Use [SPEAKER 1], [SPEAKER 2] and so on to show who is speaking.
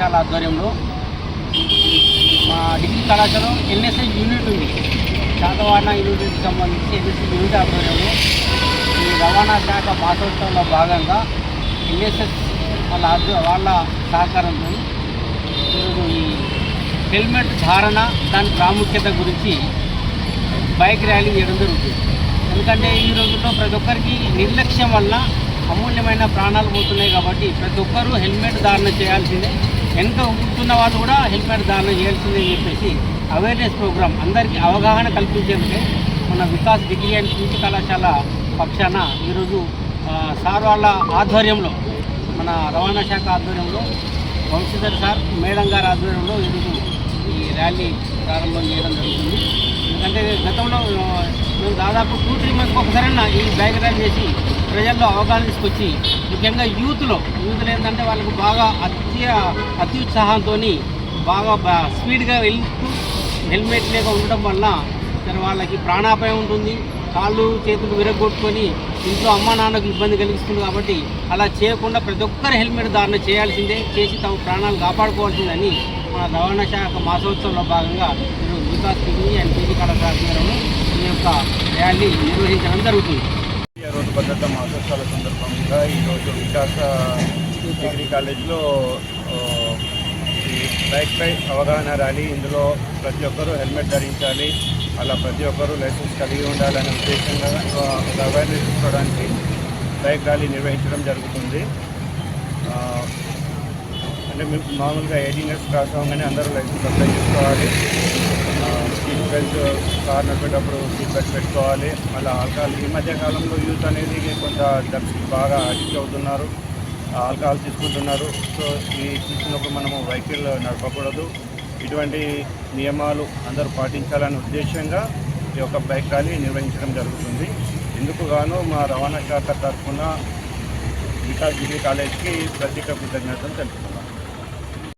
[SPEAKER 1] కళాశాల ఆధ్వర్యంలో మా డిగ్రీ కళాశాలలో ఎన్ఎస్ఎస్ యూనిట్ ఉంది. శాతవాహన యూనిట్కి సంబంధించి ఎన్ఎస్ఎస్ యూనిట్ ఆధ్వర్యంలో ఈ రవాణా శాఖ మాసోత్సవంలో భాగంగా ఎన్ఎస్ఎస్ వాళ్ళ సహకారంతో ఈరోజు ఈ హెల్మెట్ ధారణ దాని ప్రాముఖ్యత గురించి బైక్ ర్యాలీ చేయడం జరుగుతుంది. ఎందుకంటే ఈ రోజుల్లో ప్రతి ఒక్కరికి నిర్లక్ష్యం వల్ల అమూల్యమైన ప్రాణాలు పోతున్నాయి కాబట్టి ప్రతి ఒక్కరూ హెల్మెట్ ధారణ చేయాల్సిందే. వెనుక కూర్చున్న వాళ్ళు కూడా హెల్మెట్ ధారణ చేయాల్సిందే అని చెప్పేసి అవేర్నెస్ ప్రోగ్రాం అందరికీ అవగాహన కల్పించేందుకే మన వికాస్ డిగ్రీ అండ్ పీజీ కళాశాల పక్షాన ఈరోజు సార్ వాళ్ళ ఆధ్వర్యంలో మన రవాణా శాఖ ఆధ్వర్యంలో వంశీధర్ సార్ మేడం గారి ఆధ్వర్యంలో ఈరోజు ఈ ర్యాలీ ప్రారంభం చేయడం జరుగుతుంది. ఎందుకంటే గతంలో మేము దాదాపు 2-3 మంత్స్కి ఒకసారైనా ఈ బైక్ ర్యాలీ చేసి ప్రజల్లో అవగాహన తీసుకొచ్చి ముఖ్యంగా యూత్లో ఏంటంటే వాళ్ళకు బాగా అత్యుత్సాహంతో బాగా స్పీడ్గా వెళ్తూ హెల్మెట్ లేక ఉండడం వల్ల వాళ్ళకి ప్రాణాపాయం ఉంటుంది. కాళ్ళు చేతులు విరగొట్టుకొని ఇంట్లో అమ్మా నాన్నకు ఇబ్బంది కలిగిస్తుంది. కాబట్టి అలా చేయకుండా ప్రతి ఒక్కరు హెల్మెట్ ధారణ చేయాల్సిందే, చేసి తమ ప్రాణాలు కాపాడుకోవాల్సిందని మన రవాణా శాఖ మాసోత్సవంలో భాగంగా ఈరోజు వికాస్ డిగ్రీ అండ్ పీజీ కళాశాల ఆధ్వర్యంలో ఈ యొక్క ర్యాలీ నిర్వహించడం జరుగుతుంది.
[SPEAKER 2] రోడ్డు భద్రత మాసోత్సవాల సందర్భంగా ఈరోజు వికాస్ డిగ్రీ కాలేజీలో బైక్పై అవగాహన ర్యాలీ. ఇందులో ప్రతి ఒక్కరూ హెల్మెట్ ధరించాలి, అలా ప్రతి ఒక్కరూ లైసెన్స్ కలిగి ఉండాలనే ఉద్దేశంగా అవేర్నెస్ తీసుకోవడానికి బైక్ ర్యాలీ నిర్వహించడం జరుగుతుంది. అంటే మామూలుగా 18 ఇయర్స్ క్రాస్ అవ్వగానే అందరూ లైసెన్స్ అప్లై చేసుకోవాలి. సీట్ బెల్ట్ కార్ నడిపేటప్పుడు సీట్ బెల్ట్ పెట్టుకోవాలి. అలా ఆల్కహాల్ ఈ మధ్య కాలంలో యూత్ అనేది కొంత డ్రగ్స్కి బాగా అడిక్ట్ అవుతున్నారు, ఆల్కహాల్ తీసుకుంటున్నారు. సో ఈ తీసుకున్నప్పుడు మనము వెహికల్ నడపకూడదు. ఇటువంటి నియమాలు అందరూ పాటించాలనే ఉద్దేశంగా ఈ యొక్క బైక్ ర్యాలీ నిర్వహించడం జరుగుతుంది. ఇందుకు గాను మా రవాణా శాఖ తరఫున వికాస్ డిగ్రీ కాలేజ్కి ప్రత్యేక కృతజ్ఞతలు తెలుపుతున్నాం.